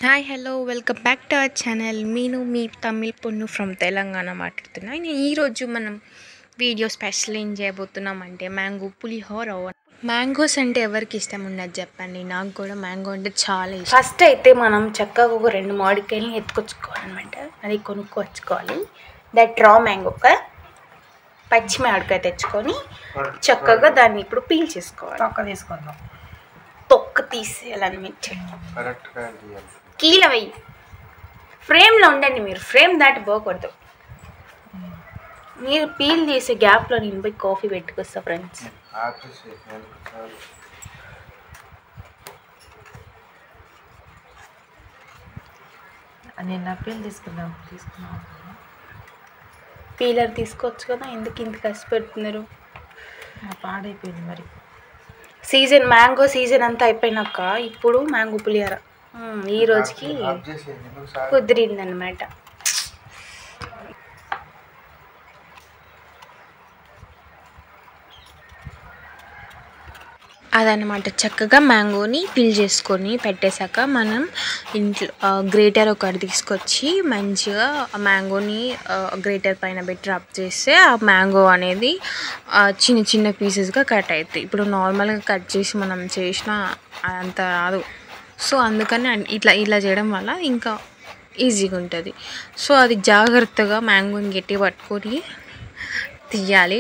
Hi hello welcome back to our channel. నేను మీ Tamil పొన్ను from Telangana మాట్లాడుతున్నాను. ఈరోజు మనం వీడియో స్పెషల్ ఏం చేయబోతున్నామంటే మ్యాంగో పులిహోర. మ్యాంగోస్ అంటే ఎవరికి ఇష్టం ఉండదు చెప్పండి, నాకు కూడా మ్యాంగో అంటే చాలా ఇష్టం. ఫస్ట్ అయితే మనం చక్కగా ఒక 2 మామిడికాయలని ఎత్తుకొచ్చుకోవాలన్నమాట. అది కొనుక్కొచ్చుకోవాలి. దట్ రా మ్యాంగో పచ్చి మామిడికాయ తెచ్చుకొని చక్కగా దాన్ని ఇప్పుడు పీల్ చేసుకోవాలి. తొక్క తీసేయాలన్నమాట. కీల వెయ్యి ఫ్రేమ్లో ఉండండి, మీరు ఫ్రేమ్ దాటి పోకూడదు. మీరు పీల్ చేసే గ్యాప్లో నేను పోయి కాఫీ పెట్టుకొస్తా ఫ్రెండ్స్. నేను పీల్ తీసుకున్నాం. పీలర్ తీసుకోవచ్చు కదా, ఎందుకు ఇంత కష్టపెడుతున్నారు? పాడైపోయింది మరి. సీజన్ మ్యాంగో సీజన్ అంతా అయిపోయినాక ఇప్పుడు మ్యాంగో పులిహోర ఈ రోజుకి కుదిరిందనమాట. అదనమాట. చక్కగా మ్యాంగోని పీల్ చేసుకొని పెట్టేశాక మనం ఇంట్లో గ్రేటర్ ఒకటి తీసుకొచ్చి మంచిగా మ్యాంగోని గ్రేటర్ పైన పెట్టి రబ్ చేస్తే ఆ మ్యాంగో అనేది చిన్న చిన్న పీసెస్గా కట్ అవుతాయి. ఇప్పుడు నార్మల్గా కట్ చేసి మనం చేసినా అంత రాదు. సో అందుకని ఇలా చేయడం వల్ల ఇంకా ఈజీగా ఉంటుంది. సో అది జాగ్రత్తగా మ్యాంగోని గట్టి పట్టుకొని తీయాలి.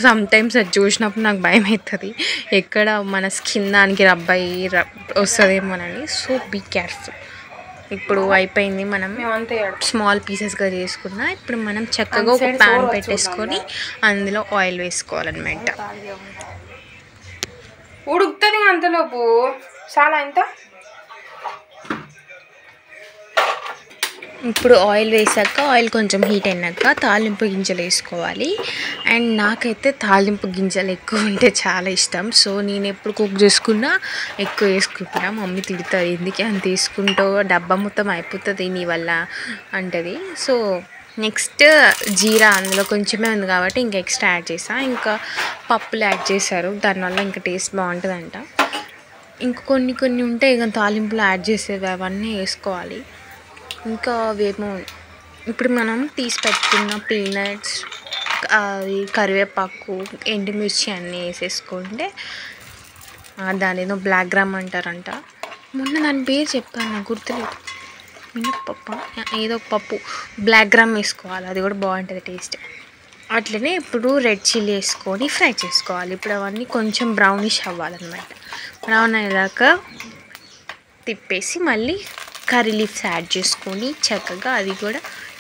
సమ్టైమ్స్ అది చూసినప్పుడు నాకు భయం అవుతుంది, ఎక్కడ మన స్కిన్ దానికి వస్తుందేమోనని. So be careful. ఇప్పుడు అయిపోయింది. మనం స్మాల్ పీసెస్గా చేసుకున్నా. ఇప్పుడు మనం చక్కగా ఒక ప్యాన్ పెట్టేసుకొని అందులో ఆయిల్ వేసుకోవాలన్నమాట. ఉడుకుతుంది అంతలోపు. చాలా ఎంత ఇప్పుడు ఆయిల్ వేసాక ఆయిల్ కొంచెం హీట్ అయినాక తాలింపు గింజలు వేసుకోవాలి. అండ్ నాకైతే తాలింపు గింజలు ఎక్కువ ఉంటే చాలా ఇష్టం. సో నేను ఎప్పుడు కుక్ చేసుకున్నా ఎక్కువ వేసుకుంటున్నా. మమ్మీ తిడుతుంది, ఎందుకే అంత వేసుకుంటావు, డబ్బా మొత్తం అయిపోతుంది నీ వల్ల అంటది. సో నెక్స్ట్ జీరా అందులో కొంచెమే ఉంది కాబట్టి ఇంకా ఎక్స్ట్రా యాడ్ చేసా. ఇంకా పప్పులు యాడ్ చేశారు, దానివల్ల ఇంకా టేస్ట్ బాగుంటుందంట. ఇంకా కొన్ని ఉంటాయి ఇక తాలింపులు యాడ్ చేసేవి, అవన్నీ వేసుకోవాలి. ఇంకా అవేమో ఇప్పుడు మనం తీసి పెట్టుకున్న పీనట్స్, అది కరివేపాకు, ఎండుమిర్చి అన్నీ వేసేసుకుంటే దాని ఏదో బ్లాక్ గ్రామ్ అంటారంట. మొన్న దాని పేరు చెప్పాను, నాకు గుర్తులేదు. మినప్పప్పు ఏదో పప్పు, బ్లాక్ గ్రామ్ వేసుకోవాలి, అది కూడా బాగుంటుంది టేస్ట్. అట్లనే ఇప్పుడు రెడ్ చిల్లీ వేసుకొని ఫ్రై చేసుకోవాలి. ఇప్పుడు అవన్నీ కొంచెం బ్రౌనిష్ అవ్వాలన్నమాట. బ్రౌన్ అయ్యాక తిప్పేసి మళ్ళీ కర్రీ లీవ్స్ యాడ్ చేసుకొని చక్కగా అది కూడా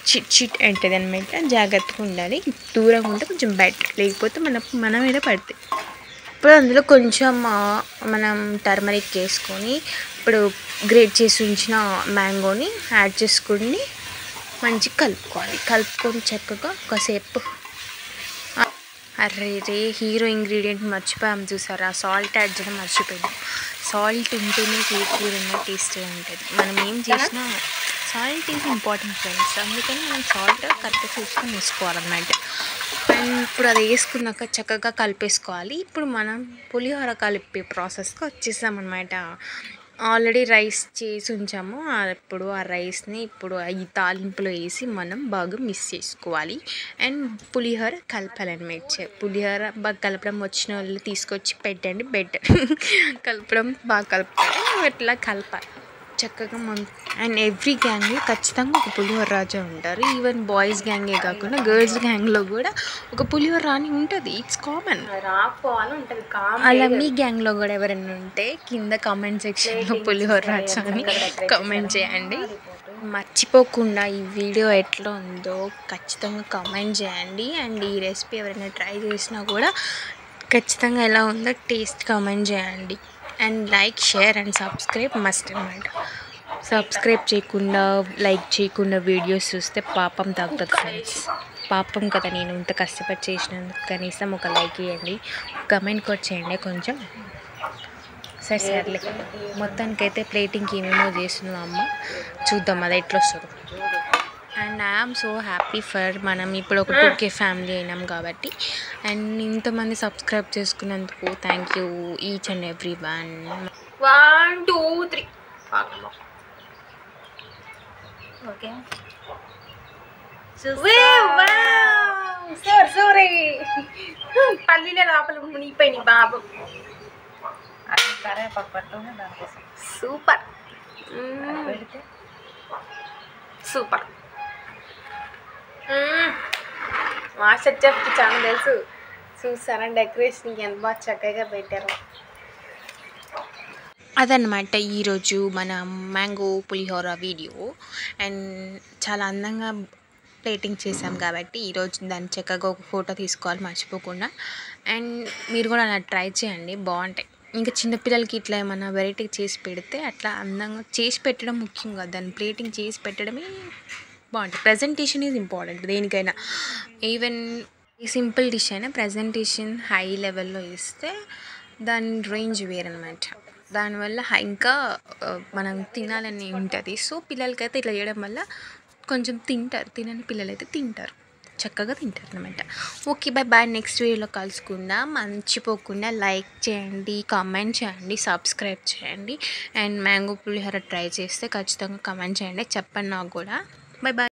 చిట్ ఉంటుంది అనమాట. జాగ్రత్తగా ఉండాలి, దూరంగా ఉంటే కొంచెం బెటర్, లేకపోతే మన మీద పడుతుంది. ఇప్పుడు అందులో కొంచెం మనం టర్మరిక్ వేసుకొని ఇప్పుడు గ్రేట్ చేసి ఉంచిన మ్యాంగోని యాడ్ చేసుకొని మంచిగా కలుపుకొని చక్కగా ఒకసేపు. అరే హీరో ఇంగ్రీడియంట్ మర్చిపోయాం చూసారా, సాల్ట్ యాడ్ చేయడం మర్చిపోయాం. సాల్ట్ ఉంటేనే కూర టేస్ట్గా ఉంటుంది. మనం ఏం చేసినా సాల్ట్ ఈజ్ ఇంపార్టెంట్ ఫ్రెండ్స్, అందుకని మనం సాల్ట్ కరెక్ట్గా చూసుకొని వేసుకోవాలన్నమాట. అండ్ ఇప్పుడు అది వేసుకున్నాక చక్కగా కలిపేసుకోవాలి. ఇప్పుడు మనం పులిహోర కలిపే ప్రాసెస్కి వచ్చేసామన్నమాట. ఆల్రెడీ రైస్ చేసి ఉంచాము, ఇప్పుడు ఆ రైస్ని ఇప్పుడు ఈ తాలింపులో వేసి మనం బాగా మిక్స్ చేసుకోవాలి. అండ్ పులిహోర కలపాలన్నమాట. పులిహోర బాగా కలపడం వచ్చిన వాళ్ళు తీసుకొచ్చి పెట్టండి, బెటర్. కలపడం బాగా కలుపుతారు, ఇట్లా కలపాలి చక్కగా. అండ్ ఎవ్రీ గ్యాంగ్లో ఖచ్చితంగా ఒక పులిహోర రాజా ఉంటారు. ఈవెన్ బాయ్స్ గ్యాంగే కాకుండా గర్ల్స్ గ్యాంగ్లో కూడా ఒక పులిహోర రాణి ఉంటుంది. ఇట్స్ కామన్, అలా మీ గ్యాంగ్లో కూడా ఎవరైనా ఉంటే కింద కామెంట్ సెక్షన్లో పులిహోర రాజా అని కామెంట్ చేయండి. మర్చిపోకుండా ఈ వీడియో ఎట్లా ఉందో ఖచ్చితంగా కామెంట్ చేయండి. అండ్ ఈ రెసిపీ ఎవరైనా ట్రై చేసినా కూడా ఖచ్చితంగా ఎలా ఉందో టేస్ట్ కామెంట్ చేయండి. And like, share and subscribe must అన్నమాట. సబ్స్క్రైబ్ చేయకుండా, లైక్ చేయకుండా వీడియోస్ చూస్తే పాపం తగ్గుతుంది ఫ్రెండ్స్. పాపం కదా, నేను ఇంత కష్టపడి చేసినందుకు కనీసం ఒక లైక్ ఇవ్వండి, కమెంట్ కూడా చేయండి కొంచెం. సర్లే, మొత్తానికైతే ప్లేటింగ్కి ఏమేమో చేస్తున్నాం అమ్మ, చూద్దాం అది ఎట్లా వస్తుందో. And I am so happy for మనం ఇప్పుడు ఒక 2K ఫ్యామిలీ అయినాం కాబట్టి. అండ్ ఇంతమంది సబ్స్క్రైబ్ చేసుకున్నందుకు thank you each and every one. 1 2 3 okay Suri పల్లీల లోపల మునిగిపోయి బాబు అది కరేపాకు పట్టుకుని దానికోసం సూపర్ పెడితే సూపర్ మాస్టర్ చెఫ్కి చాలా తెలుసు. చూసారా డెకరేషన్కి ఎంత బాగా చక్కగా పెట్టారు. అదనమాట ఈరోజు మన మ్యాంగో పులిహోర వీడియో. అండ్ చాలా అందంగా ప్లేటింగ్ చేసాం కాబట్టి ఈరోజు దాన్ని చక్కగా ఒక ఫోటో తీసుకోవాలి మర్చిపోకుండా. అండ్ మీరు కూడా అలా ట్రై చేయండి, బాగుంటాయి. ఇంకా చిన్నపిల్లలకి ఇట్లా ఏమైనా వెరైటీ చేసి పెడితే అట్లా అందంగా చేసి పెట్టడం ముఖ్యం కాదు, దాన్ని ప్లేటింగ్ చేసి పెట్టడమే బాగుంటుంది. ప్రజెంటేషన్ ఈజ్ ఇంపార్టెంట్ దేనికైనా. ఈవెన్ ఈ సింపుల్ డిష్ అయినా ప్రజెంటేషన్ హై లెవెల్లో ఇస్తే దాని రేంజ్ వేరనమాట. దానివల్ల ఇంకా మనం తినాలని ఉంటుంది. సో పిల్లలకైతే ఇట్లా చేయడం వల్ల కొంచెం తింటారు, తినని పిల్లలు అయితే తింటారు, చక్కగా తింటారు అనమాట. Okay bye bye. నెక్స్ట్ వీడియోలో కలుసుకుందాం. మర్చిపోకుండా లైక్ చేయండి, కామెంట్ చేయండి, సబ్స్క్రైబ్ చేయండి. అండ్ మ్యాంగో పులిహోర ట్రై చేస్తే ఖచ్చితంగా కామెంట్ చేయండి, చెప్పండి నాకు కూడా. Bye bye.